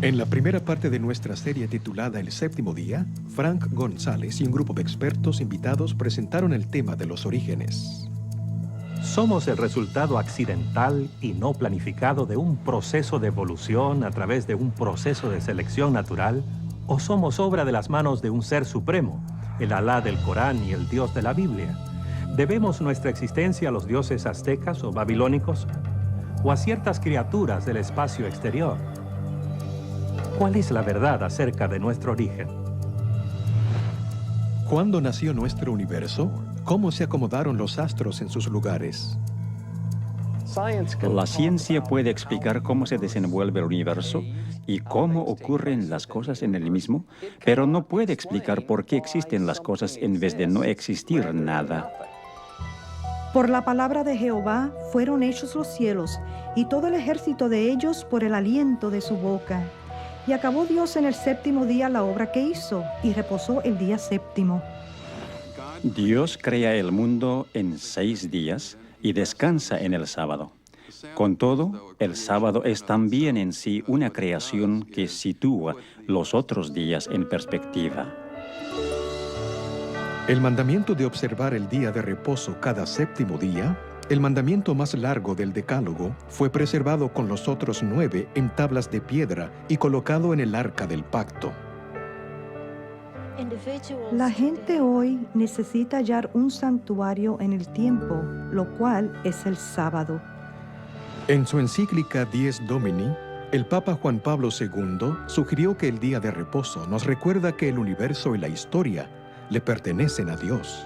En la primera parte de nuestra serie titulada El Séptimo Día, Frank González y un grupo de expertos invitados presentaron el tema de los orígenes. Somos el resultado accidental y no planificado de un proceso de evolución a través de un proceso de selección natural, o somos obra de las manos de un ser supremo, el Alá del Corán y el Dios de la Biblia. ¿Debemos nuestra existencia a los dioses aztecas o babilónicos, o a ciertas criaturas del espacio exterior? ¿Cuál es la verdad acerca de nuestro origen? ¿Cuándo nació nuestro universo? ¿Cómo se acomodaron los astros en sus lugares? La ciencia puede explicar cómo se desenvuelve el universo y cómo ocurren las cosas en el mismo, pero no puede explicar por qué existen las cosas en vez de no existir nada. Por la palabra de Jehová fueron hechos los cielos, y todo el ejército de ellos por el aliento de su boca. Y acabó Dios en el séptimo día la obra que hizo, y reposó el día séptimo. Dios crea el mundo en 6 días y descansa en el sábado. Con todo, el sábado es también en sí una creación que sitúa los otros días en perspectiva. El mandamiento de observar el día de reposo cada séptimo día, el mandamiento más largo del Decálogo, fue preservado con los otros 9 en tablas de piedra y colocado en el arca del pacto. La gente hoy necesita hallar un santuario en el tiempo, lo cual es el sábado. En su encíclica Dies Domini, el Papa Juan Pablo II sugirió que el día de reposo nos recuerda que el universo y la historia le pertenecen a Dios.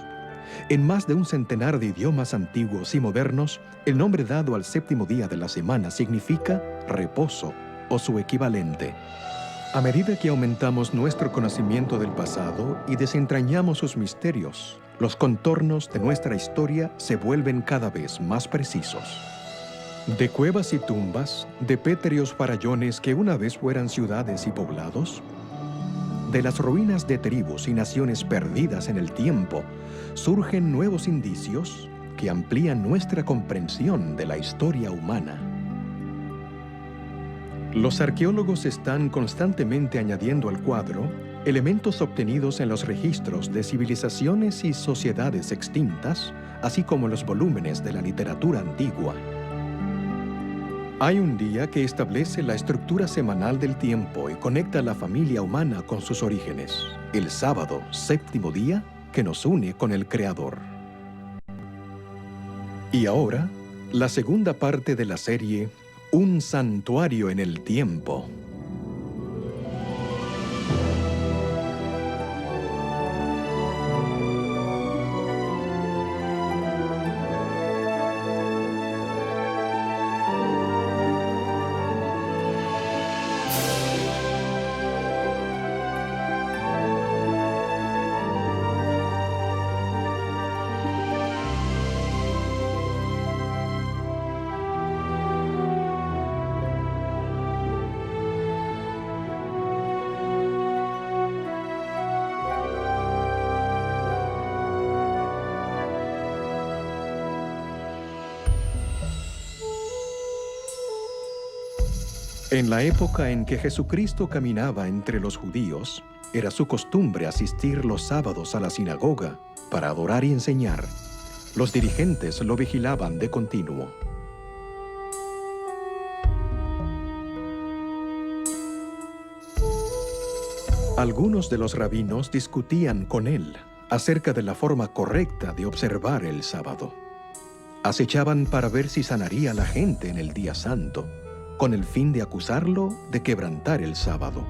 En más de un centenar de idiomas antiguos y modernos, el nombre dado al séptimo día de la semana significa reposo o su equivalente. A medida que aumentamos nuestro conocimiento del pasado y desentrañamos sus misterios, los contornos de nuestra historia se vuelven cada vez más precisos. De cuevas y tumbas, de pétreos farallones que una vez fueran ciudades y poblados, de las ruinas de tribus y naciones perdidas en el tiempo, surgen nuevos indicios que amplían nuestra comprensión de la historia humana. Los arqueólogos están constantemente añadiendo al cuadro elementos obtenidos en los registros de civilizaciones y sociedades extintas, así como los volúmenes de la literatura antigua. Hay un día que establece la estructura semanal del tiempo y conecta a la familia humana con sus orígenes, el sábado, séptimo día, que nos une con el Creador. Y ahora, la segunda parte de la serie, Un santuario en el tiempo. En la época en que Jesucristo caminaba entre los judíos, era su costumbre asistir los sábados a la sinagoga para adorar y enseñar. Los dirigentes lo vigilaban de continuo. Algunos de los rabinos discutían con él acerca de la forma correcta de observar el sábado. Acechaban para ver si sanaría a la gente en el día santo, con el fin de acusarlo de quebrantar el sábado.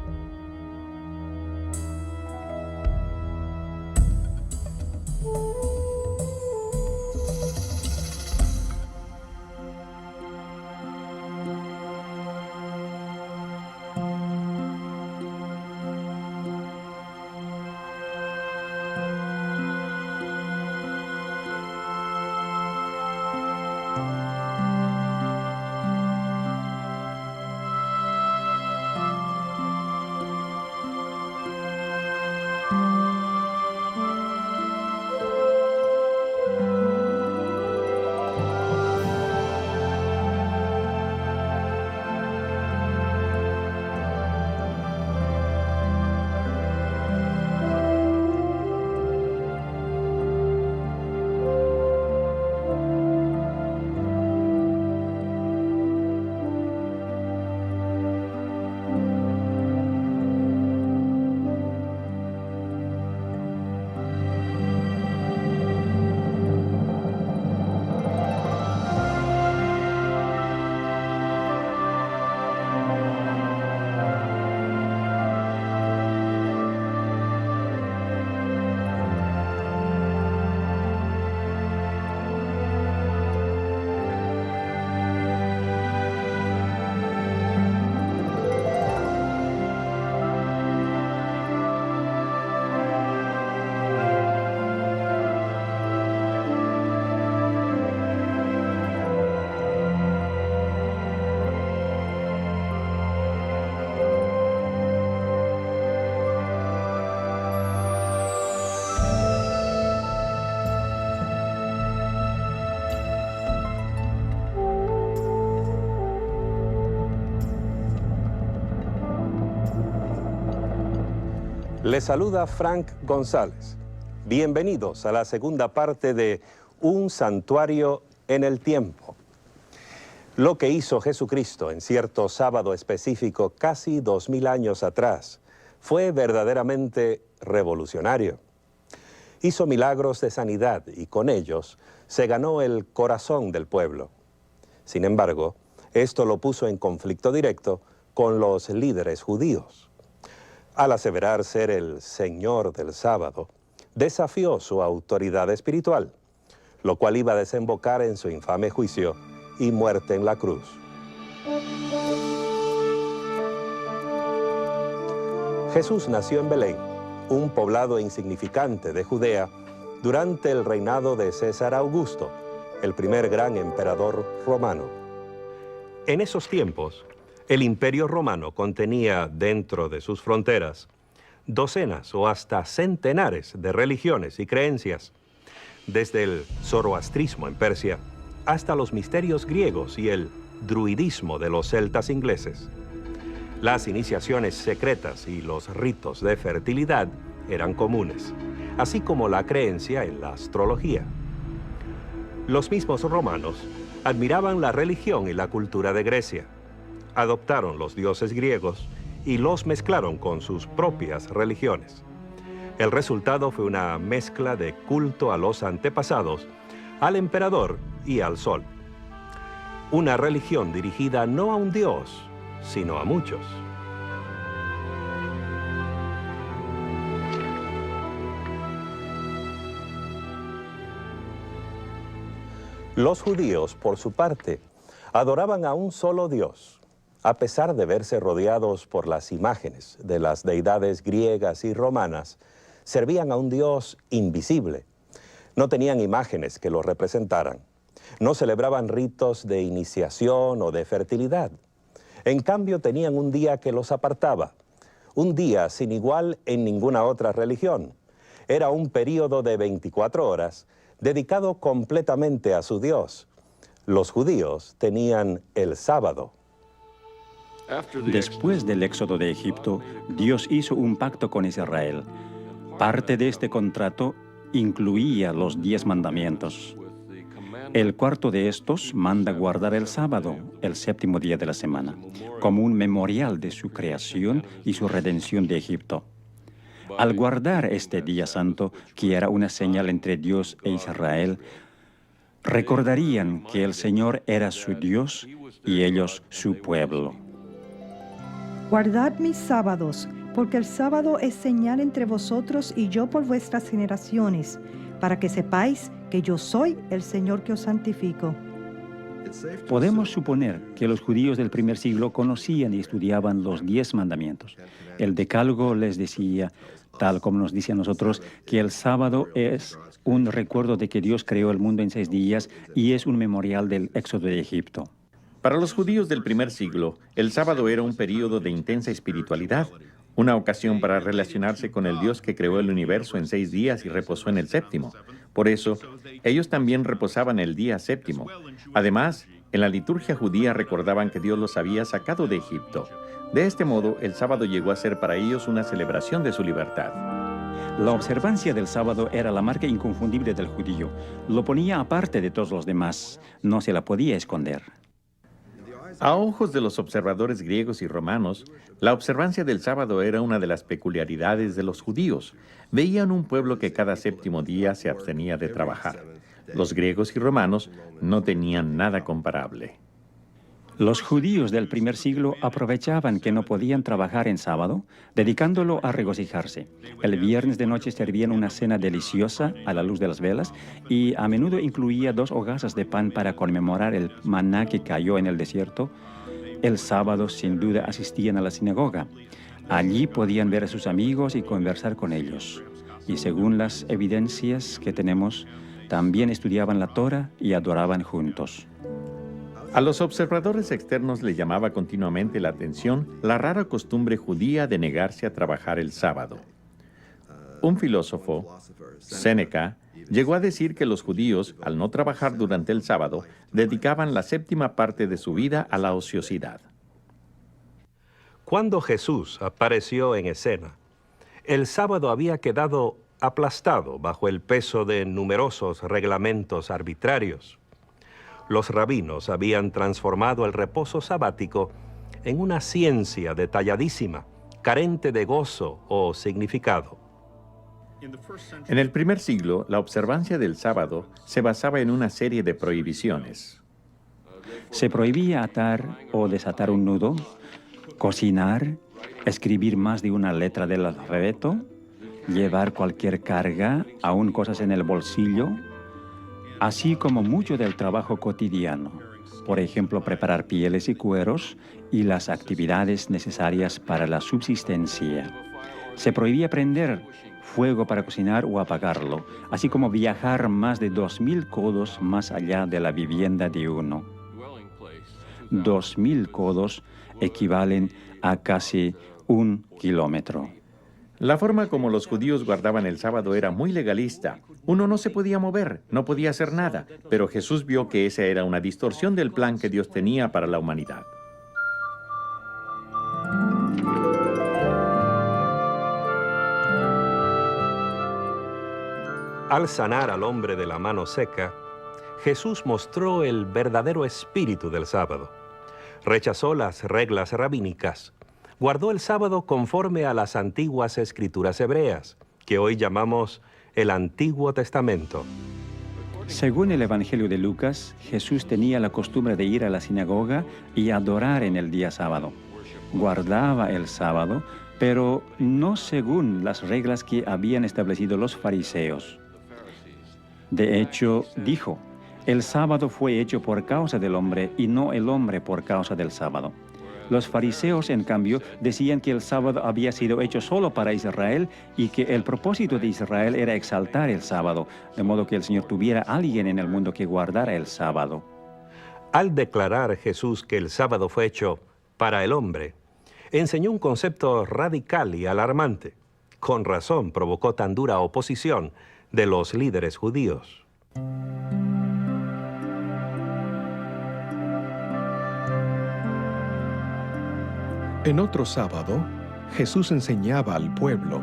Les saluda Frank González. Bienvenidos a la segunda parte de Un santuario en el tiempo. Lo que hizo Jesucristo en cierto sábado específico casi 2000 años atrás fue verdaderamente revolucionario. Hizo milagros de sanidad y con ellos se ganó el corazón del pueblo. Sin embargo, esto lo puso en conflicto directo con los líderes judíos. Al aseverar ser el Señor del sábado, desafió su autoridad espiritual, lo cual iba a desembocar en su infame juicio y muerte en la cruz. Jesús nació en Belén, un poblado insignificante de Judea, durante el reinado de César Augusto, el primer gran emperador romano. En esos tiempos, el Imperio Romano contenía dentro de sus fronteras docenas o hasta centenares de religiones y creencias, desde el zoroastrismo en Persia hasta los misterios griegos y el druidismo de los celtas ingleses. Las iniciaciones secretas y los ritos de fertilidad eran comunes, así como la creencia en la astrología. Los mismos romanos admiraban la religión y la cultura de Grecia. Adoptaron los dioses griegos y los mezclaron con sus propias religiones. El resultado fue una mezcla de culto a los antepasados, al emperador y al sol. Una religión dirigida no a un dios, sino a muchos. Los judíos, por su parte, adoraban a un solo Dios, a pesar de verse rodeados por las imágenes de las deidades griegas y romanas. Servían a un Dios invisible. No tenían imágenes que lo representaran. No celebraban ritos de iniciación o de fertilidad. En cambio, tenían un día que los apartaba. Un día sin igual en ninguna otra religión. Era un período de 24 horas dedicado completamente a su Dios. Los judíos tenían el sábado. Después del éxodo de Egipto, Dios hizo un pacto con Israel. Parte de este contrato incluía los 10 mandamientos. El cuarto de estos manda guardar el sábado, el séptimo día de la semana, como un memorial de su creación y su redención de Egipto. Al guardar este día santo, que era una señal entre Dios e Israel, recordarían que el Señor era su Dios y ellos su pueblo. Guardad mis sábados, porque el sábado es señal entre vosotros y yo por vuestras generaciones, para que sepáis que yo soy el Señor que os santifico. Podemos suponer que los judíos del primer siglo conocían y estudiaban los 10 mandamientos. El Decálogo les decía, tal como nos dice a nosotros, que el sábado es un recuerdo de que Dios creó el mundo en 6 días y es un memorial del éxodo de Egipto. Para los judíos del primer siglo, el sábado era un período de intensa espiritualidad, una ocasión para relacionarse con el Dios que creó el universo en 6 días y reposó en el séptimo. Por eso, ellos también reposaban el día séptimo. Además, en la liturgia judía recordaban que Dios los había sacado de Egipto. De este modo, el sábado llegó a ser para ellos una celebración de su libertad. La observancia del sábado era la marca inconfundible del judío. Lo ponía aparte de todos los demás. No se la podía esconder. A ojos de los observadores griegos y romanos, la observancia del sábado era una de las peculiaridades de los judíos. Veían un pueblo que cada séptimo día se abstenía de trabajar. Los griegos y romanos no tenían nada comparable. Los judíos del primer siglo aprovechaban que no podían trabajar en sábado, dedicándolo a regocijarse. El viernes de noche servían una cena deliciosa a la luz de las velas y a menudo incluía 2 hogazas de pan para conmemorar el maná que cayó en el desierto. El sábado, sin duda, asistían a la sinagoga. Allí podían ver a sus amigos y conversar con ellos. Y según las evidencias que tenemos, también estudiaban la Torá y adoraban juntos. A los observadores externos les llamaba continuamente la atención la rara costumbre judía de negarse a trabajar el sábado. Un filósofo, Séneca, llegó a decir que los judíos, al no trabajar durante el sábado, dedicaban la 7ª parte de su vida a la ociosidad. Cuando Jesús apareció en escena, El sábado había quedado aplastado bajo el peso de numerosos reglamentos arbitrarios. Los rabinos habían transformado el reposo sabático en una ciencia detalladísima, carente de gozo o significado. En el primer siglo, la observancia del sábado se basaba en una serie de prohibiciones. Se prohibía atar o desatar un nudo, cocinar, escribir más de una letra del alfabeto, llevar cualquier carga, aún cosas en el bolsillo, así como mucho del trabajo cotidiano, por ejemplo, preparar pieles y cueros y las actividades necesarias para la subsistencia. Se prohibía prender fuego para cocinar o apagarlo, así como viajar más de 2000 codos más allá de la vivienda de uno. 2000 codos equivalen a casi 1 kilómetro. La forma como los judíos guardaban el sábado era muy legalista. Uno no se podía mover, no podía hacer nada, pero Jesús vio que esa era una distorsión del plan que Dios tenía para la humanidad. Al sanar al hombre de la mano seca, Jesús mostró el verdadero espíritu del sábado. Rechazó las reglas rabínicas. Guardó el sábado conforme a las antiguas escrituras hebreas, que hoy llamamos el Antiguo Testamento. Según el Evangelio de Lucas, Jesús tenía la costumbre de ir a la sinagoga y adorar en el día sábado. Guardaba el sábado, pero no según las reglas que habían establecido los fariseos. De hecho, dijo, el sábado fue hecho por causa del hombre y no el hombre por causa del sábado. Los fariseos, en cambio, decían que el sábado había sido hecho solo para Israel y que el propósito de Israel era exaltar el sábado, de modo que el Señor tuviera a alguien en el mundo que guardara el sábado. Al declarar Jesús que el sábado fue hecho para el hombre, enseñó un concepto radical y alarmante. Con razón provocó tan dura oposición de los líderes judíos. En otro sábado, Jesús enseñaba al pueblo.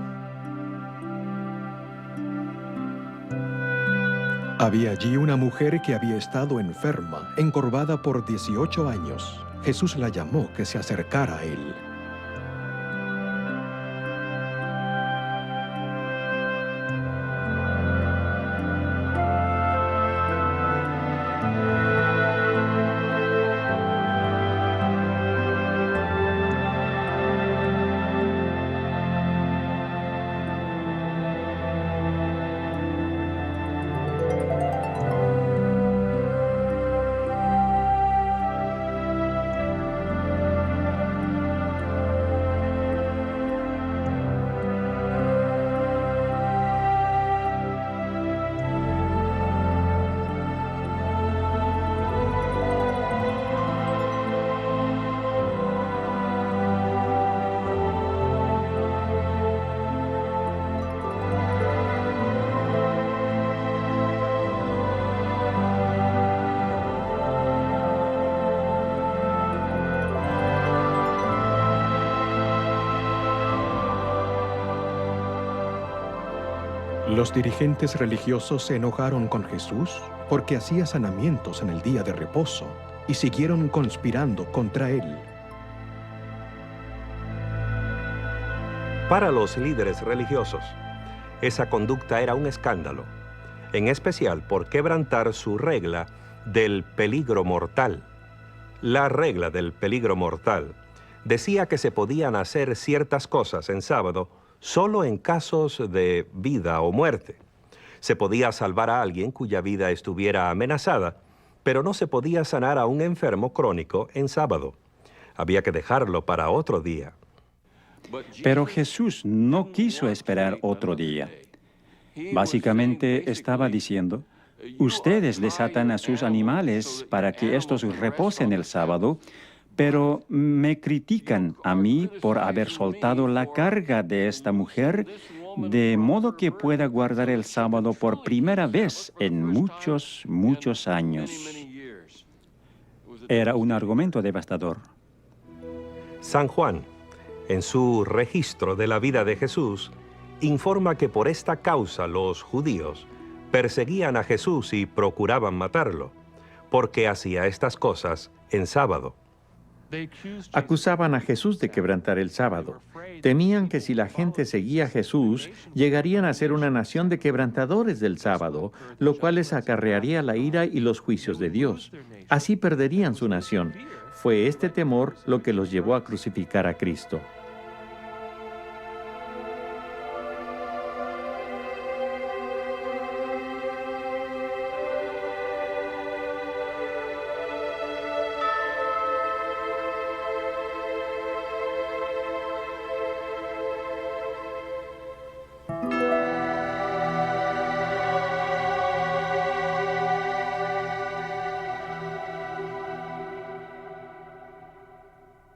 Había allí una mujer que había estado enferma, encorvada por 18 años. Jesús la llamó que se acercara a él. Los dirigentes religiosos se enojaron con Jesús porque hacía sanamientos en el día de reposo y siguieron conspirando contra él. Para los líderes religiosos, esa conducta era un escándalo, en especial por quebrantar su regla del peligro mortal. La regla del peligro mortal decía que se podían hacer ciertas cosas en sábado solo en casos de vida o muerte. Se podía salvar a alguien cuya vida estuviera amenazada, pero no se podía sanar a un enfermo crónico en sábado. Había que dejarlo para otro día. Pero Jesús no quiso esperar otro día. Básicamente estaba diciendo, ustedes desatan a sus animales para que estos reposen el sábado, pero me critican a mí por haber soltado la carga de esta mujer, de modo que pueda guardar el sábado por primera vez en muchos años. Era un argumento devastador. San Juan, en su registro de la vida de Jesús, informa que por esta causa los judíos perseguían a Jesús y procuraban matarlo, porque hacía estas cosas en sábado. Acusaban a Jesús de quebrantar el sábado. Temían que si la gente seguía a Jesús, llegarían a ser una nación de quebrantadores del sábado, lo cual les acarrearía la ira y los juicios de Dios. Así perderían su nación. Fue este temor lo que los llevó a crucificar a Cristo.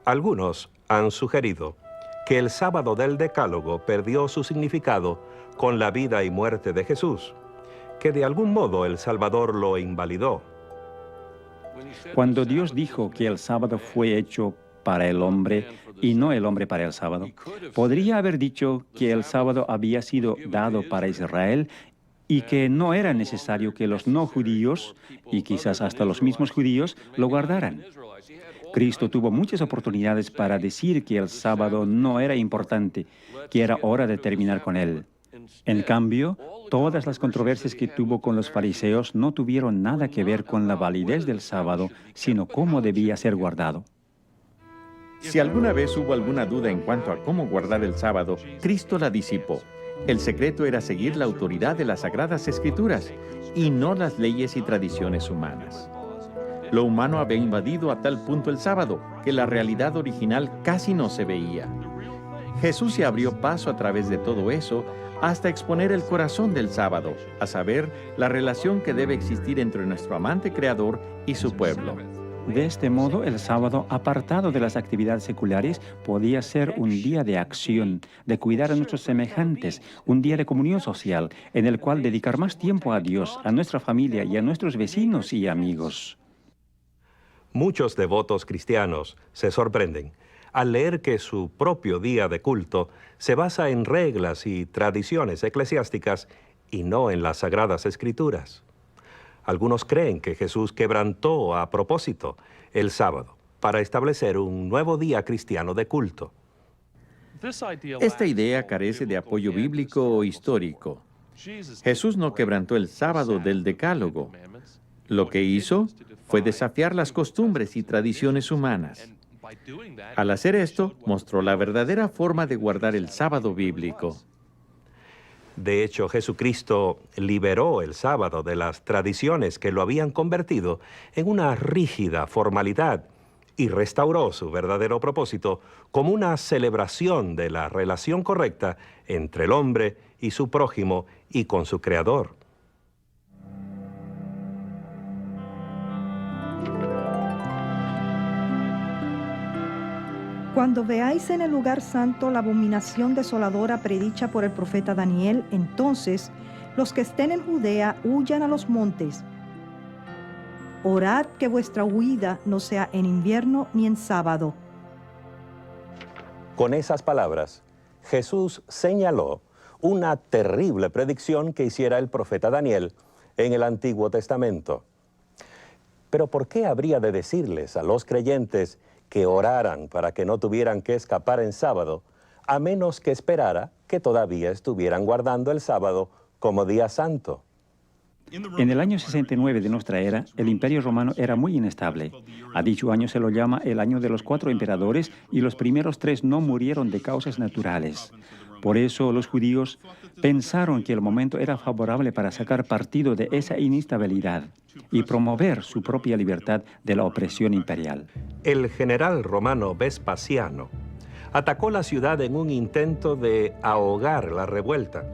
Algunos han sugerido que el sábado del Decálogo perdió su significado con la vida y muerte de Jesús, que de algún modo el Salvador lo invalidó. Cuando Dios dijo que el sábado fue hecho para el hombre y no el hombre para el sábado, podría haber dicho que el sábado había sido dado para Israel y que no era necesario que los no judíos, y quizás hasta los mismos judíos, lo guardaran. Cristo tuvo muchas oportunidades para decir que el sábado no era importante, que era hora de terminar con él. En cambio, todas las controversias que tuvo con los fariseos no tuvieron nada que ver con la validez del sábado, sino cómo debía ser guardado. Si alguna vez hubo alguna duda en cuanto a cómo guardar el sábado, Cristo la disipó. El secreto era seguir la autoridad de las Sagradas Escrituras y no las leyes y tradiciones humanas. Lo humano había invadido a tal punto el sábado que la realidad original casi no se veía. Jesús se abrió paso a través de todo eso hasta exponer el corazón del sábado, a saber, la relación que debe existir entre nuestro amante Creador y su pueblo. De este modo, el sábado, apartado de las actividades seculares, podía ser un día de acción, de cuidar a nuestros semejantes, un día de comunión social, en el cual dedicar más tiempo a Dios, a nuestra familia y a nuestros vecinos y amigos. Muchos devotos cristianos se sorprenden al leer que su propio día de culto se basa en reglas y tradiciones eclesiásticas y no en las Sagradas Escrituras. Algunos creen que Jesús quebrantó a propósito el sábado para establecer un nuevo día cristiano de culto. Esta idea carece de apoyo bíblico o histórico. Jesús no quebrantó el sábado del Decálogo. Lo que hizo fue desafiar las costumbres y tradiciones humanas. Al hacer esto, mostró la verdadera forma de guardar el sábado bíblico. De hecho, Jesucristo liberó el sábado de las tradiciones que lo habían convertido en una rígida formalidad y restauró su verdadero propósito como una celebración de la relación correcta entre el hombre y su prójimo y con su Creador. Cuando veáis en el lugar santo la abominación desoladora predicha por el profeta Daniel, entonces los que estén en Judea huyan a los montes. Orad que vuestra huida no sea en invierno ni en sábado. Con esas palabras, Jesús señaló una terrible predicción que hiciera el profeta Daniel en el Antiguo Testamento. Pero ¿por qué habría de decirles a los creyentes que oraran para que no tuvieran que escapar en sábado, a menos que esperara que todavía estuvieran guardando el sábado como día santo? En el año 69 de nuestra era, el Imperio Romano era muy inestable. A dicho año se lo llama el año de los 4 emperadores y los primeros 3 no murieron de causas naturales. Por eso los judíos pensaron que el momento era favorable para sacar partido de esa inestabilidad y promover su propia libertad de la opresión imperial. El general romano Vespasiano atacó la ciudad en un intento de ahogar la revuelta.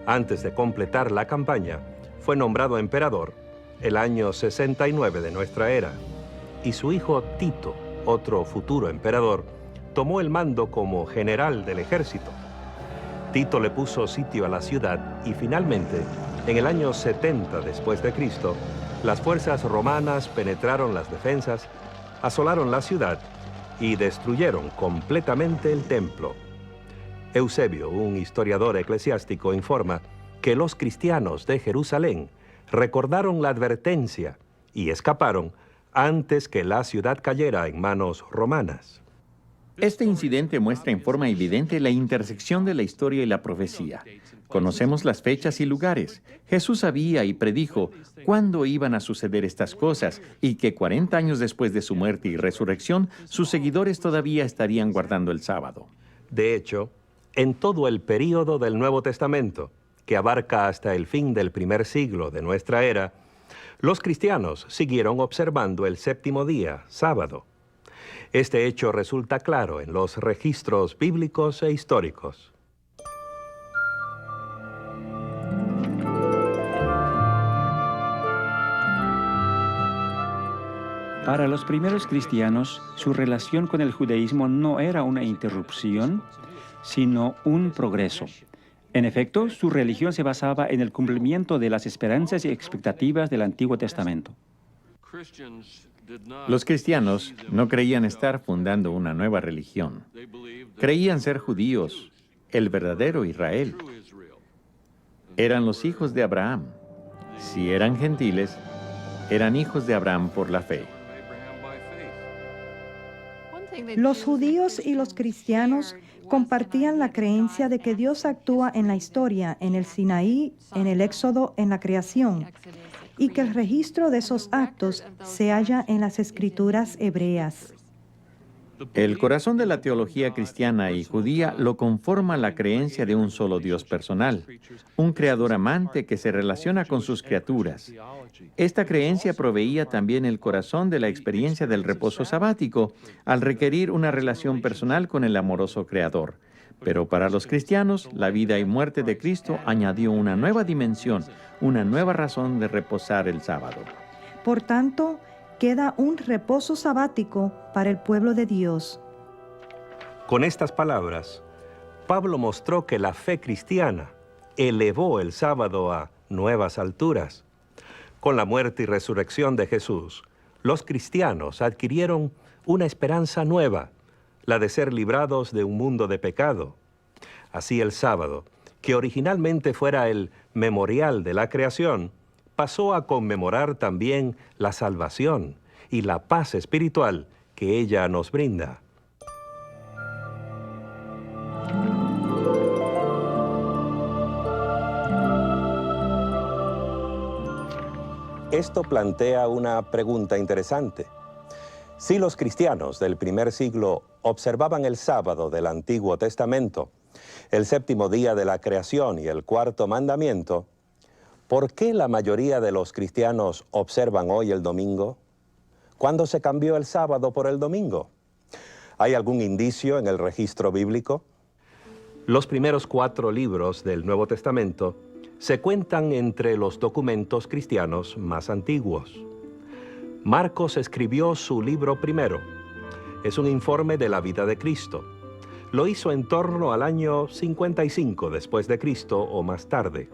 Antes de completar la campaña, fue nombrado emperador el año 69 de nuestra era, y su hijo Tito, otro futuro emperador, tomó el mando como general del ejército. Tito le puso sitio a la ciudad y finalmente, en el año 70 después de Cristo, las fuerzas romanas penetraron las defensas, asolaron la ciudad y destruyeron completamente el templo. Eusebio, un historiador eclesiástico, informa que los cristianos de Jerusalén recordaron la advertencia y escaparon antes que la ciudad cayera en manos romanas. Este incidente muestra en forma evidente la intersección de la historia y la profecía. Conocemos las fechas y lugares. Jesús sabía y predijo cuándo iban a suceder estas cosas y que 40 años después de su muerte y resurrección, sus seguidores todavía estarían guardando el sábado. De hecho, en todo el período del Nuevo Testamento, que abarca hasta el fin del primer siglo de nuestra era, los cristianos siguieron observando el séptimo día, sábado. Este hecho resulta claro en los registros bíblicos e históricos. Para los primeros cristianos, su relación con el judaísmo no era una interrupción, sino un progreso. En efecto, su religión se basaba en el cumplimiento de las esperanzas y expectativas del Antiguo Testamento. Los cristianos no creían estar fundando una nueva religión. Creían ser judíos, el verdadero Israel. Eran los hijos de Abraham. Si eran gentiles, eran hijos de Abraham por la fe. Los judíos y los cristianos compartían la creencia de que Dios actúa en la historia, en el Sinaí, en el Éxodo, en la creación, y que el registro de esos actos se halla en las escrituras hebreas. El corazón de la teología cristiana y judía lo conforma la creencia de un solo Dios personal, un creador amante que se relaciona con sus criaturas. Esta creencia proveía también el corazón de la experiencia del reposo sabático, al requerir una relación personal con el amoroso creador. Pero para los cristianos, la vida y muerte de Cristo añadió una nueva dimensión, una nueva razón de reposar el sábado. Por tanto, queda un reposo sabático para el pueblo de Dios. Con estas palabras, Pablo mostró que la fe cristiana elevó el sábado a nuevas alturas. Con la muerte y resurrección de Jesús, los cristianos adquirieron una esperanza nueva, la de ser librados de un mundo de pecado. Así el sábado, que originalmente fuera el memorial de la creación, pasó a conmemorar también la salvación y la paz espiritual que ella nos brinda. Esto plantea una pregunta interesante. Si los cristianos del primer siglo observaban el sábado del Antiguo Testamento, el séptimo día de la creación y el cuarto mandamiento, ¿por qué la mayoría de los cristianos observan hoy el domingo? ¿Cuándo se cambió el sábado por el domingo? ¿Hay algún indicio en el registro bíblico? Los primeros 4 libros del Nuevo Testamento se cuentan entre los documentos cristianos más antiguos. Marcos escribió su libro primero. Es un informe de la vida de Cristo. Lo hizo en torno al año 55 después de Cristo o más tarde.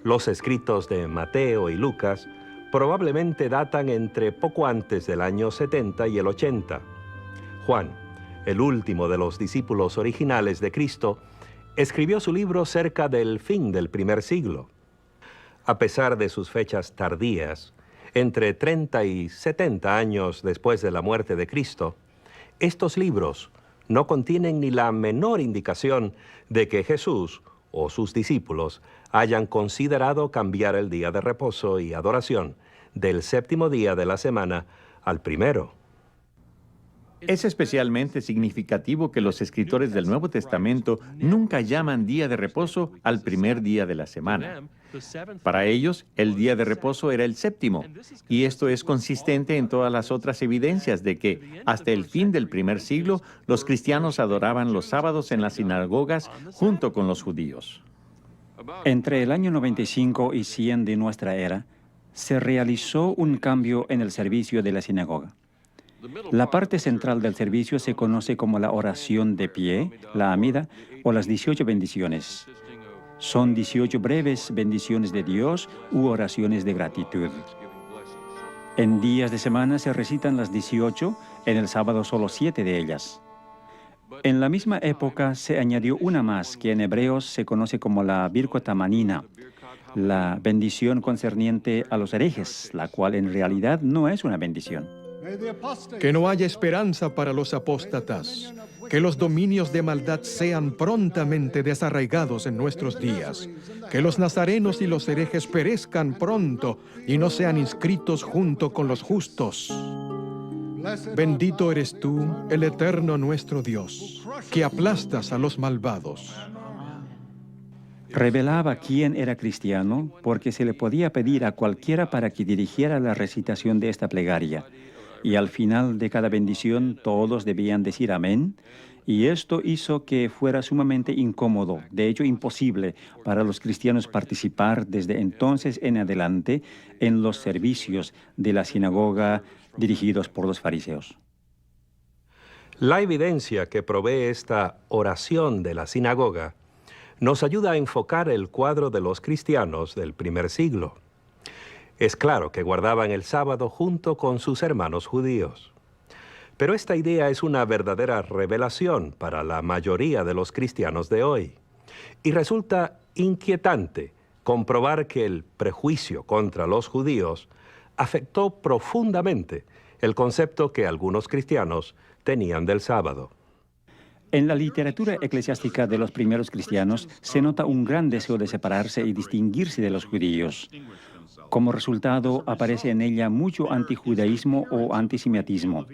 Los escritos de Mateo y Lucas probablemente datan entre poco antes del año 70 y el 80. Juan, el último de los discípulos originales de Cristo, escribió su libro cerca del fin del primer siglo. A pesar de sus fechas tardías, entre 30 y 70 años después de la muerte de Cristo, estos libros no contienen ni la menor indicación de que Jesús o sus discípulos hayan considerado cambiar el día de reposo y adoración del séptimo día de la semana al primero. Es especialmente significativo que los escritores del Nuevo Testamento nunca llaman día de reposo al primer día de la semana. Para ellos, el día de reposo era el séptimo, y esto es consistente en todas las otras evidencias de que, hasta el fin del primer siglo, los cristianos adoraban los sábados en las sinagogas junto con los judíos. Entre el año 95 y 100 de nuestra era, se realizó un cambio en el servicio de la sinagoga. La parte central del servicio se conoce como la oración de pie, la amida, o las 18 bendiciones. Son 18 breves bendiciones de Dios u oraciones de gratitud. En días de semana se recitan las 18, en el sábado solo 7 de ellas. En la misma época se añadió una más, que en hebreos se conoce como la Birkot Hamanina, la bendición concerniente a los herejes, la cual en realidad no es una bendición. Que no haya esperanza para los apóstatas, que los dominios de maldad sean prontamente desarraigados en nuestros días, que los nazarenos y los herejes perezcan pronto y no sean inscritos junto con los justos. Bendito eres tú, el eterno nuestro Dios, que aplastas a los malvados. Revelaba quién era cristiano porque se le podía pedir a cualquiera para que dirigiera la recitación de esta plegaria. Y al final de cada bendición todos debían decir amén. Y esto hizo que fuera sumamente incómodo, de hecho imposible, para los cristianos participar desde entonces en adelante en los servicios de la sinagoga dirigidos por los fariseos. La evidencia que provee esta oración de la sinagoga nos ayuda a enfocar el cuadro de los cristianos del primer siglo. Es claro que guardaban el sábado junto con sus hermanos judíos. Pero esta idea es una verdadera revelación para la mayoría de los cristianos de hoy. Y resulta inquietante comprobar que el prejuicio contra los judíos afectó profundamente el concepto que algunos cristianos tenían del sábado. En la literatura eclesiástica de los primeros cristianos se nota un gran deseo de separarse y distinguirse de los judíos. Como resultado, aparece en ella mucho antijudaísmo o antisemitismo.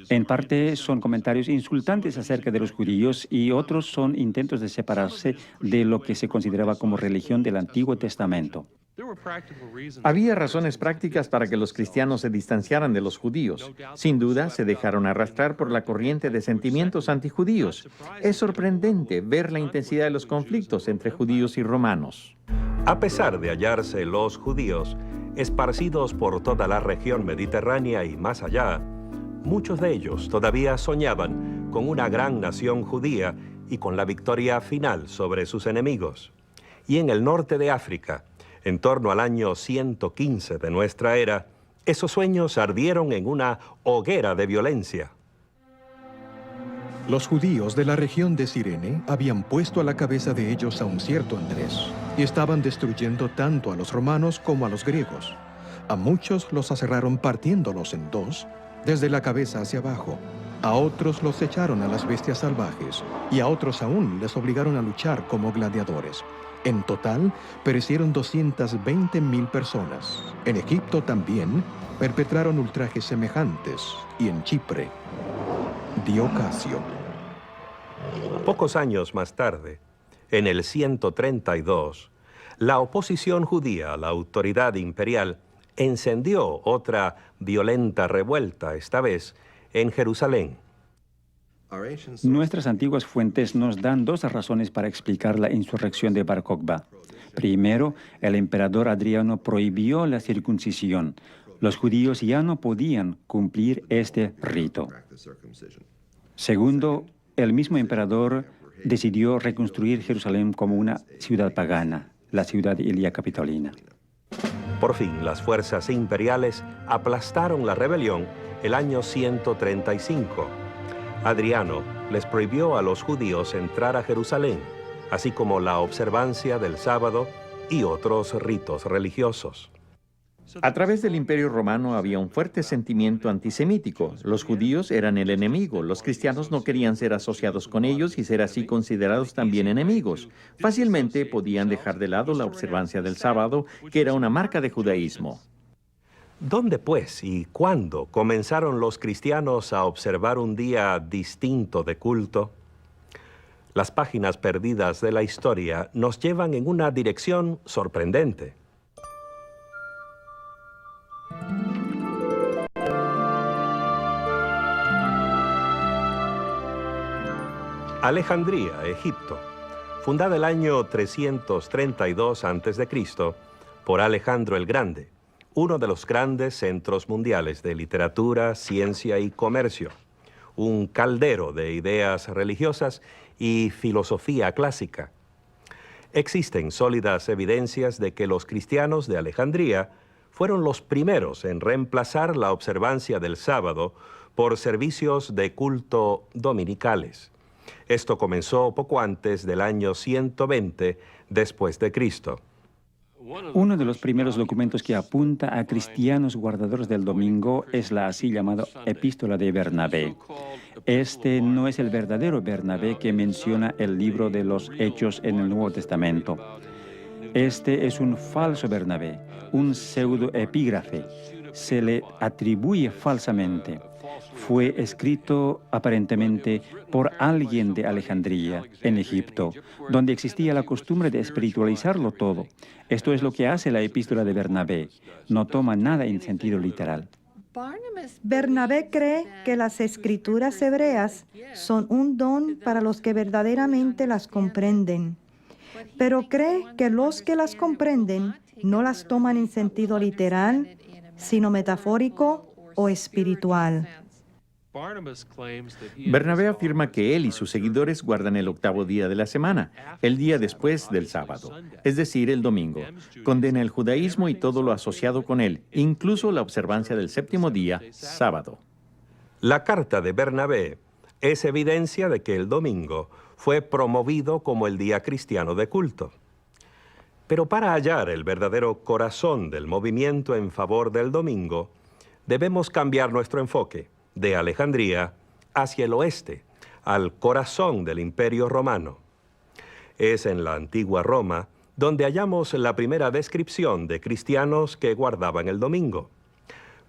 En parte son comentarios insultantes acerca de los judíos y otros son intentos de separarse de lo que se consideraba como religión del Antiguo Testamento. Había razones prácticas para que los cristianos se distanciaran de los judíos. Sin duda, se dejaron arrastrar por la corriente de sentimientos antijudíos. Es sorprendente ver la intensidad de los conflictos entre judíos y romanos. A pesar de hallarse los judíos esparcidos por toda la región mediterránea y más allá, muchos de ellos todavía soñaban con una gran nación judía y con la victoria final sobre sus enemigos. Y en el norte de África, en torno al año 115 de nuestra era, esos sueños ardieron en una hoguera de violencia. Los judíos de la región de Cirene habían puesto a la cabeza de ellos a un cierto Andrés y estaban destruyendo tanto a los romanos como a los griegos. A muchos los aserraron partiéndolos en dos, desde la cabeza hacia abajo. A otros los echaron a las bestias salvajes y a otros aún les obligaron a luchar como gladiadores. En total, perecieron 220.000 personas. En Egipto también perpetraron ultrajes semejantes y en Chipre. Diocasio. Pocos años más tarde, en el 132, la oposición judía a la autoridad imperial encendió otra violenta revuelta, esta vez en Jerusalén. Nuestras antiguas fuentes nos dan dos razones para explicar la insurrección de Bar Kokhba. Primero, el emperador Adriano prohibió la circuncisión. Los judíos ya no podían cumplir este rito. Segundo, el mismo emperador decidió reconstruir Jerusalén como una ciudad pagana, la ciudad Ilia Capitolina. Por fin, las fuerzas imperiales aplastaron la rebelión el año 135. Adriano les prohibió a los judíos entrar a Jerusalén, así como la observancia del sábado y otros ritos religiosos. A través del Imperio Romano había un fuerte sentimiento antisemítico. Los judíos eran el enemigo. Los cristianos no querían ser asociados con ellos y ser así considerados también enemigos. Fácilmente podían dejar de lado la observancia del sábado, que era una marca de judaísmo. ¿Dónde, pues, y cuándo comenzaron los cristianos a observar un día distinto de culto? Las páginas perdidas de la historia nos llevan en una dirección sorprendente. Alejandría, Egipto, fundada el año 332 a.C. por Alejandro el Grande, uno de los grandes centros mundiales de literatura, ciencia y comercio, un caldero de ideas religiosas y filosofía clásica. Existen sólidas evidencias de que los cristianos de Alejandría fueron los primeros en reemplazar la observancia del sábado por servicios de culto dominicales, Esto comenzó poco antes del año 120 después de Cristo. Uno de los primeros documentos que apunta a cristianos guardadores del domingo es la así llamada Epístola de Bernabé. Este no es el verdadero Bernabé que menciona el libro de los Hechos en el Nuevo Testamento. Este es un falso Bernabé, un pseudoepígrafe. Se le atribuye falsamente. Fue escrito aparentemente por alguien de Alejandría, en Egipto, donde existía la costumbre de espiritualizarlo todo. Esto es lo que hace la epístola de Bernabé. No toma nada en sentido literal. Bernabé cree que las escrituras hebreas son un don para los que verdaderamente las comprenden, pero cree que los que las comprenden no las toman en sentido literal, sino metafórico o espiritual. Bernabé afirma que él y sus seguidores guardan el octavo día de la semana, el día después del sábado, es decir, el domingo. Condena el judaísmo y todo lo asociado con él, incluso la observancia del séptimo día, sábado. La carta de Bernabé es evidencia de que el domingo fue promovido como el día cristiano de culto. Pero para hallar el verdadero corazón del movimiento en favor del domingo, debemos cambiar nuestro enfoque de Alejandría hacia el oeste, al corazón del Imperio Romano. Es en la antigua Roma donde hallamos la primera descripción de cristianos que guardaban el domingo.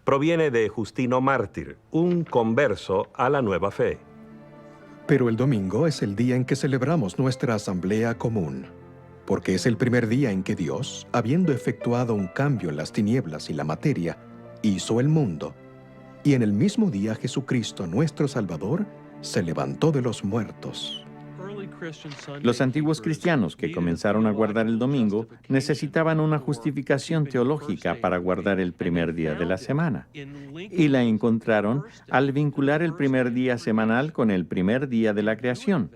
Proviene de Justino Mártir, un converso a la nueva fe. Pero el domingo es el día en que celebramos nuestra asamblea común, porque es el primer día en que Dios, habiendo efectuado un cambio en las tinieblas y la materia, hizo el mundo. Y en el mismo día Jesucristo, nuestro Salvador, se levantó de los muertos. Los antiguos cristianos que comenzaron a guardar el domingo necesitaban una justificación teológica para guardar el primer día de la semana. Y la encontraron al vincular el primer día semanal con el primer día de la creación.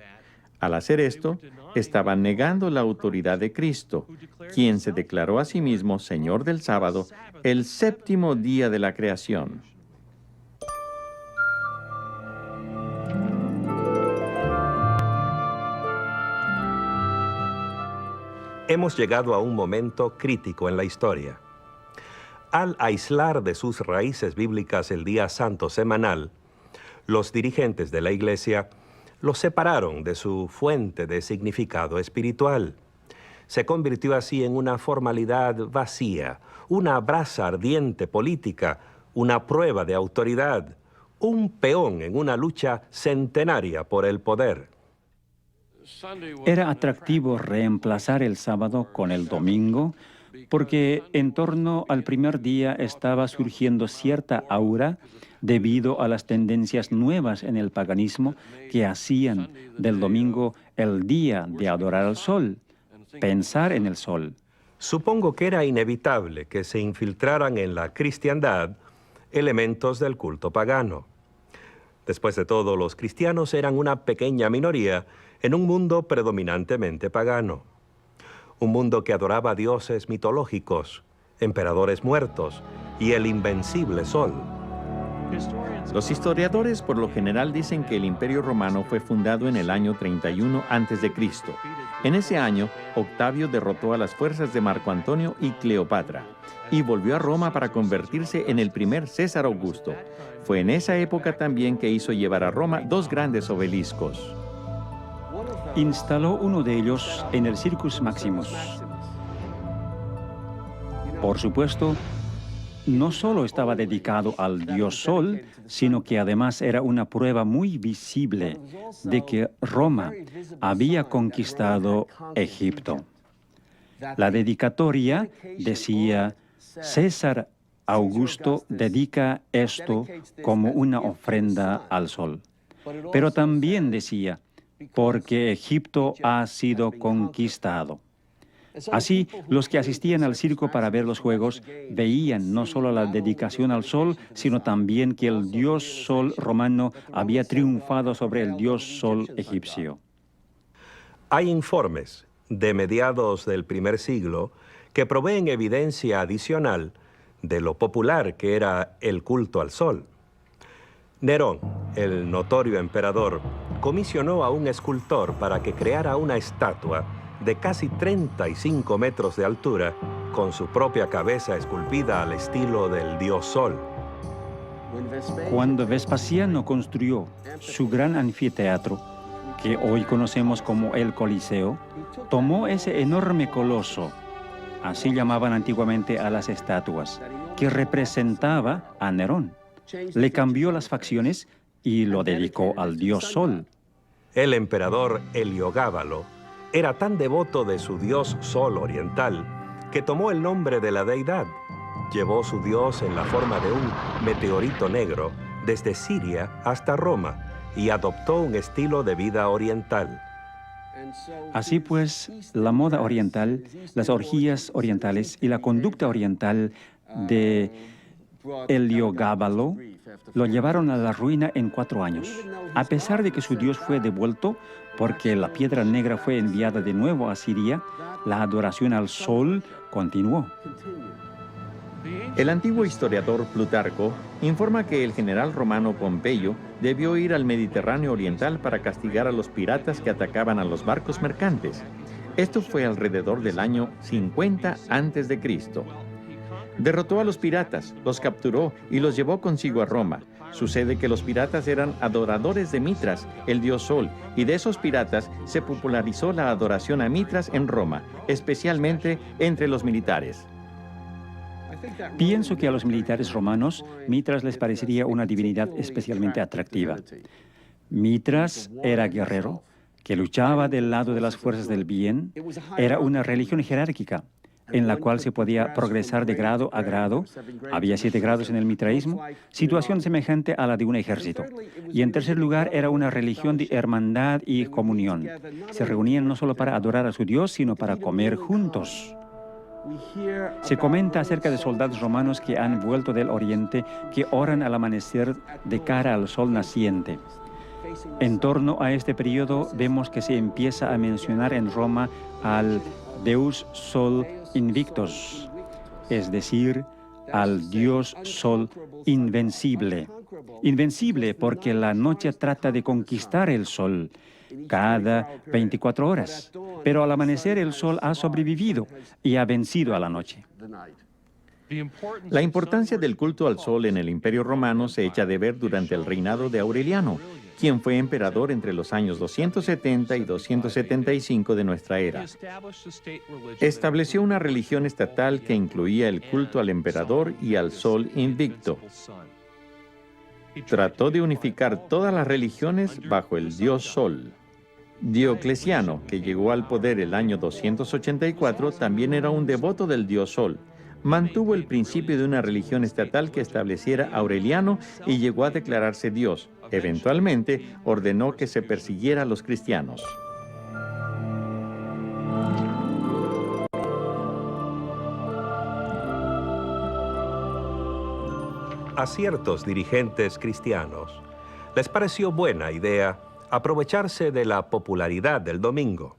Al hacer esto, estaban negando la autoridad de Cristo, quien se declaró a sí mismo Señor del sábado, el séptimo día de la creación. Hemos llegado a un momento crítico en la historia. Al aislar de sus raíces bíblicas el día santo semanal, los dirigentes de la Iglesia lo separaron de su fuente de significado espiritual. Se convirtió así en una formalidad vacía, una brasa ardiente política, una prueba de autoridad, un peón en una lucha centenaria por el poder. Era atractivo reemplazar el sábado con el domingo porque en torno al primer día estaba surgiendo cierta aura debido a las tendencias nuevas en el paganismo que hacían del domingo el día de adorar al sol, pensar en el sol. Supongo que era inevitable que se infiltraran en la cristiandad elementos del culto pagano. Después de todo, los cristianos eran una pequeña minoría en un mundo predominantemente pagano. Un mundo que adoraba dioses mitológicos, emperadores muertos y el invencible sol. Los historiadores por lo general dicen que el Imperio Romano fue fundado en el año 31 a.C. En ese año, Octavio derrotó a las fuerzas de Marco Antonio y Cleopatra y volvió a Roma para convertirse en el primer César Augusto. Fue en esa época también que hizo llevar a Roma dos grandes obeliscos. Instaló uno de ellos en el Circus Maximus. Por supuesto, no solo estaba dedicado al dios Sol, sino que además era una prueba muy visible de que Roma había conquistado Egipto. La dedicatoria decía: César Augusto dedica esto como una ofrenda al Sol. Pero también decía: porque Egipto ha sido conquistado. Así, los que asistían al circo para ver los juegos veían no solo la dedicación al sol, sino también que el dios sol romano había triunfado sobre el dios sol egipcio. Hay informes de mediados del primer siglo que proveen evidencia adicional de lo popular que era el culto al sol. Nerón, el notorio emperador, comisionó a un escultor para que creara una estatua de casi 35 metros de altura, con su propia cabeza esculpida al estilo del dios Sol. Cuando Vespasiano construyó su gran anfiteatro, que hoy conocemos como el Coliseo, tomó ese enorme coloso, así llamaban antiguamente a las estatuas, que representaba a Nerón. Le cambió las facciones y lo dedicó al dios Sol. El emperador Heliogábalo era tan devoto de su dios Sol oriental que tomó el nombre de la deidad. Llevó su dios en la forma de un meteorito negro desde Siria hasta Roma y adoptó un estilo de vida oriental. Así pues, la moda oriental, las orgías orientales y la conducta oriental de Heliogábalo lo llevaron a la ruina en 4 años. A pesar de que su dios fue devuelto porque la piedra negra fue enviada de nuevo a Siria, la adoración al sol continuó. El antiguo historiador Plutarco informa que el general romano Pompeyo debió ir al Mediterráneo oriental para castigar a los piratas que atacaban a los barcos mercantes. Esto fue alrededor del año 50 a.C. Derrotó a los piratas, los capturó y los llevó consigo a Roma. Sucede que los piratas eran adoradores de Mitras, el dios Sol, y de esos piratas se popularizó la adoración a Mitras en Roma, especialmente entre los militares. Pienso que a los militares romanos, Mitras les parecería una divinidad especialmente atractiva. Mitras era guerrero, que luchaba del lado de las fuerzas del bien. Era una religión jerárquica, en la cual se podía progresar de grado a grado. Había 7 grados en el mitraísmo, situación semejante a la de un ejército. Y en tercer lugar, era una religión de hermandad y comunión. Se reunían no solo para adorar a su Dios, sino para comer juntos. Se comenta acerca de soldados romanos que han vuelto del oriente, que oran al amanecer de cara al sol naciente. En torno a este periodo vemos que se empieza a mencionar en Roma al Deus Sol Invictus, es decir, al Dios Sol invencible. Invencible porque la noche trata de conquistar el sol cada 24 horas, pero al amanecer el sol ha sobrevivido y ha vencido a la noche. La importancia del culto al sol en el Imperio Romano se echa de ver durante el reinado de Aureliano, quien fue emperador entre los años 270 y 275 de nuestra era. Estableció una religión estatal que incluía el culto al emperador y al sol invicto. Trató de unificar todas las religiones bajo el dios Sol. Diocleciano, que llegó al poder el año 284, también era un devoto del dios Sol. Mantuvo el principio de una religión estatal que estableciera Aureliano y llegó a declararse Dios. Eventualmente, ordenó que se persiguiera a los cristianos. A ciertos dirigentes cristianos les pareció buena idea aprovecharse de la popularidad del domingo.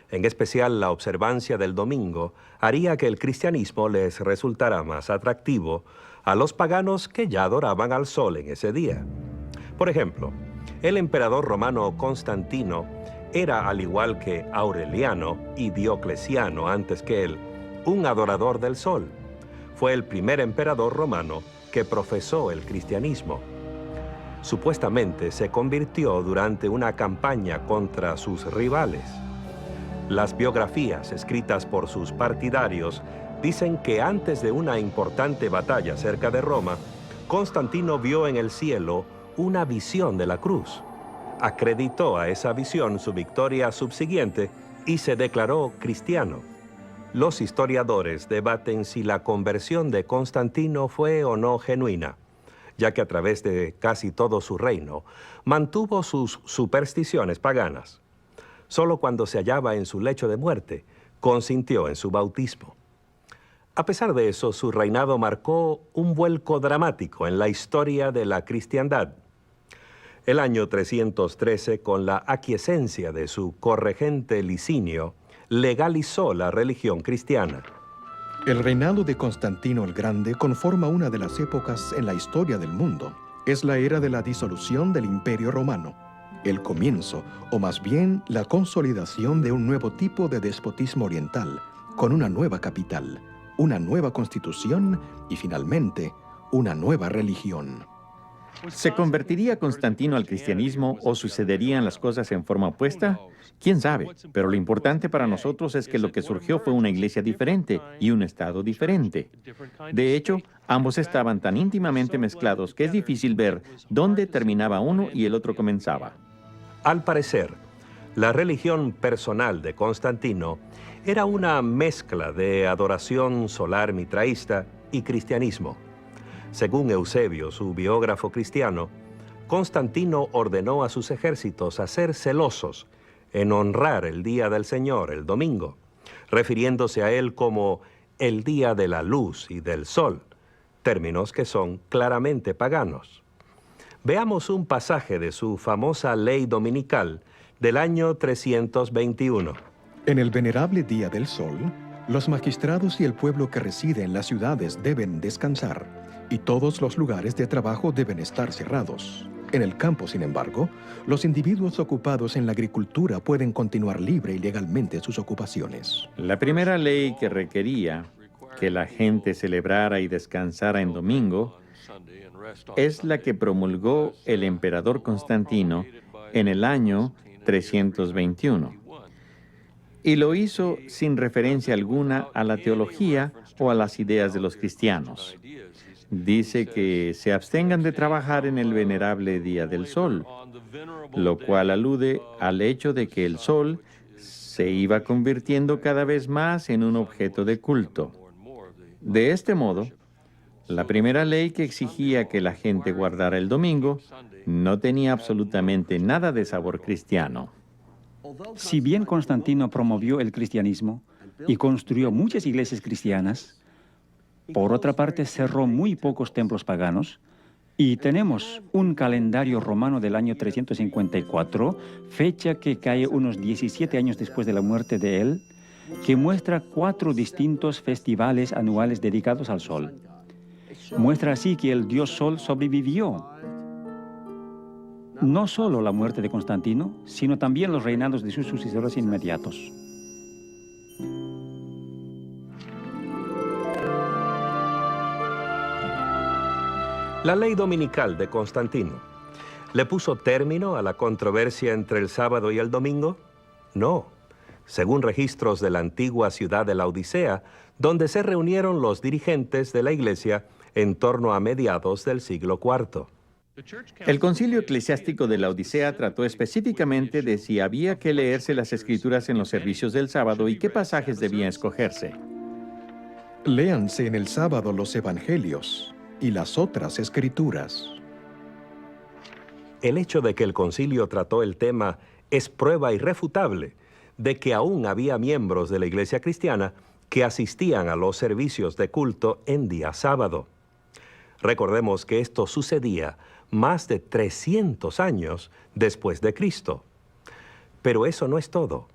En especial, la observancia del domingo haría que el cristianismo les resultara más atractivo a los paganos que ya adoraban al sol en ese día. Por ejemplo, el emperador romano Constantino era, al igual que Aureliano y Diocleciano antes que él, un adorador del sol. Fue el primer emperador romano que profesó el cristianismo. Supuestamente se convirtió durante una campaña contra sus rivales. Las biografías escritas por sus partidarios dicen que antes de una importante batalla cerca de Roma, Constantino vio en el cielo una visión de la cruz. Acreditó a esa visión su victoria subsiguiente y se declaró cristiano. Los historiadores debaten si la conversión de Constantino fue o no genuina, ya que a través de casi todo su reino mantuvo sus supersticiones paganas. Solo cuando se hallaba en su lecho de muerte, consintió en su bautismo. A pesar de eso, su reinado marcó un vuelco dramático en la historia de la cristiandad. El año 313, con la aquiescencia de su corregente Licinio, legalizó la religión cristiana. El reinado de Constantino el Grande conforma una de las épocas en la historia del mundo. Es la era de la disolución del Imperio Romano. el comienzo, o más bien la consolidación de un nuevo tipo de despotismo oriental, con una nueva capital, una nueva constitución y finalmente una nueva religión. ¿Se convertiría Constantino al cristianismo o sucederían las cosas en forma opuesta? ¿Quién sabe? Pero lo importante para nosotros es que lo que surgió fue una iglesia diferente y un estado diferente. De hecho, ambos estaban tan íntimamente mezclados que es difícil ver dónde terminaba uno y el otro comenzaba. Al parecer, la religión personal de Constantino era una mezcla de adoración solar mitraísta y cristianismo. Según Eusebio, su biógrafo cristiano, Constantino ordenó a sus ejércitos a ser celosos en honrar el día del Señor, el domingo, refiriéndose a él como el día de la luz y del sol, términos que son claramente paganos. Veamos un pasaje de su famosa ley dominical del año 321. En el venerable día del sol, los magistrados y el pueblo que reside en las ciudades deben descansar, y todos los lugares de trabajo deben estar cerrados. En el campo, sin embargo, los individuos ocupados en la agricultura pueden continuar libre y legalmente sus ocupaciones. La primera ley que requería que la gente celebrara y descansara en domingo es la que promulgó el emperador Constantino en el año 321. Y lo hizo sin referencia alguna a la teología o a las ideas de los cristianos. Dice que se abstengan de trabajar en el venerable día del sol, lo cual alude al hecho de que el sol se iba convirtiendo cada vez más en un objeto de culto. De este modo, la primera ley que exigía que la gente guardara el domingo no tenía absolutamente nada de sabor cristiano. Si bien Constantino promovió el cristianismo y construyó muchas iglesias cristianas, por otra parte cerró muy pocos templos paganos y tenemos un calendario romano del año 354, fecha que cae unos 17 años después de la muerte de él, que muestra 4 distintos festivales anuales dedicados al sol. Muestra así que el dios Sol sobrevivió. No solo la muerte de Constantino, sino también los reinados de sus sucesores inmediatos. La ley dominical de Constantino, ¿le puso término a la controversia entre el sábado y el domingo? No. Según registros de la antigua ciudad de Laodicea, donde se reunieron los dirigentes de la iglesia en torno a mediados del siglo IV. El concilio eclesiástico de la Odisea trató específicamente de si había que leerse las escrituras en los servicios del sábado y qué pasajes debían escogerse. Léanse en el sábado los evangelios y las otras escrituras. El hecho de que el concilio trató el tema es prueba irrefutable de que aún había miembros de la iglesia cristiana que asistían a los servicios de culto en día sábado. Recordemos que esto sucedía más de 300 años después de Cristo. Pero eso no es todo.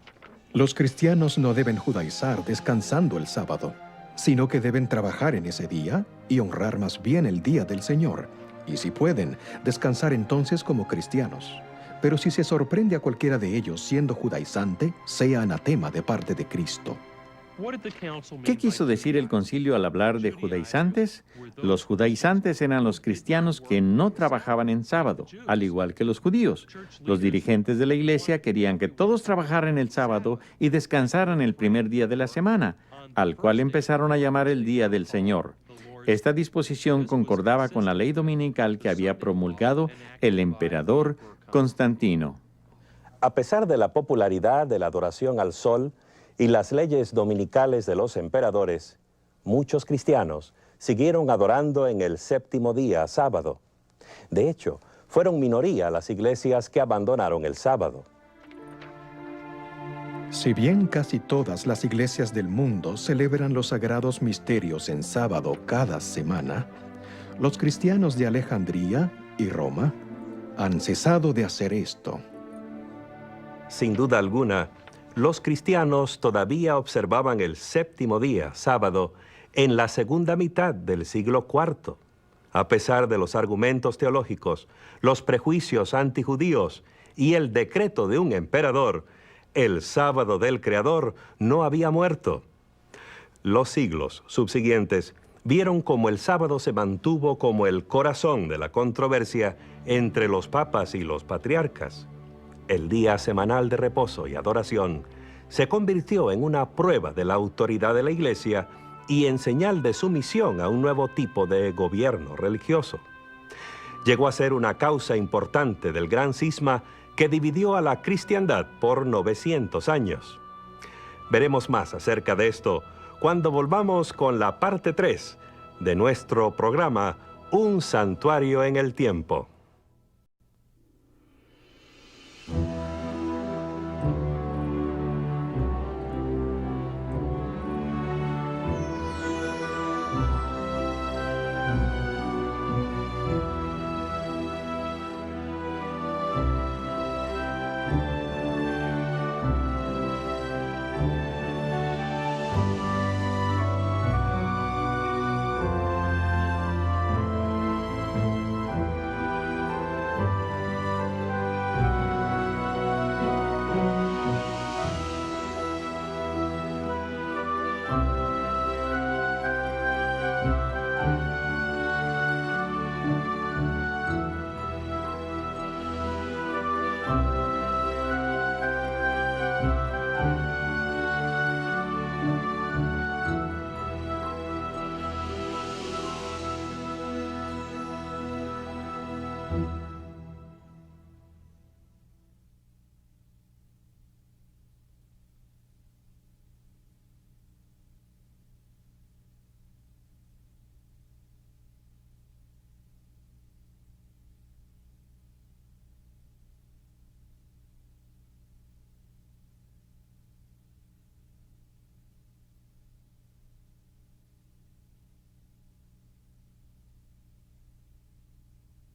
Los cristianos no deben judaizar descansando el sábado, sino que deben trabajar en ese día y honrar más bien el día del Señor, y si pueden, descansar entonces como cristianos. Pero si se sorprende a cualquiera de ellos siendo judaizante, sea anatema de parte de Cristo. ¿Qué quiso decir el concilio al hablar de judaizantes? Los judaizantes eran los cristianos que no trabajaban en sábado, al igual que los judíos. Los dirigentes de la iglesia querían que todos trabajaran el sábado y descansaran el primer día de la semana, al cual empezaron a llamar el Día del Señor. Esta disposición concordaba con la ley dominical que había promulgado el emperador Constantino. A pesar de la popularidad de la adoración al sol y las leyes dominicales de los emperadores, muchos cristianos siguieron adorando en el séptimo día, sábado. De hecho, fueron minoría las iglesias que abandonaron el sábado. Si bien casi todas las iglesias del mundo celebran los sagrados misterios en sábado cada semana, los cristianos de Alejandría y Roma han cesado de hacer esto. Sin duda alguna, los cristianos todavía observaban el séptimo día, sábado, en la segunda mitad del siglo IV. A pesar de los argumentos teológicos, los prejuicios antijudíos y el decreto de un emperador, el sábado del Creador no había muerto. Los siglos subsiguientes vieron cómo el sábado se mantuvo como el corazón de la controversia entre los papas y los patriarcas. El día semanal de reposo y adoración se convirtió en una prueba de la autoridad de la Iglesia y en señal de sumisión a un nuevo tipo de gobierno religioso. Llegó a ser una causa importante del gran cisma que dividió a la cristiandad por 900 años. Veremos más acerca de esto cuando volvamos con la parte 3 de nuestro programa Un Santuario en el Tiempo.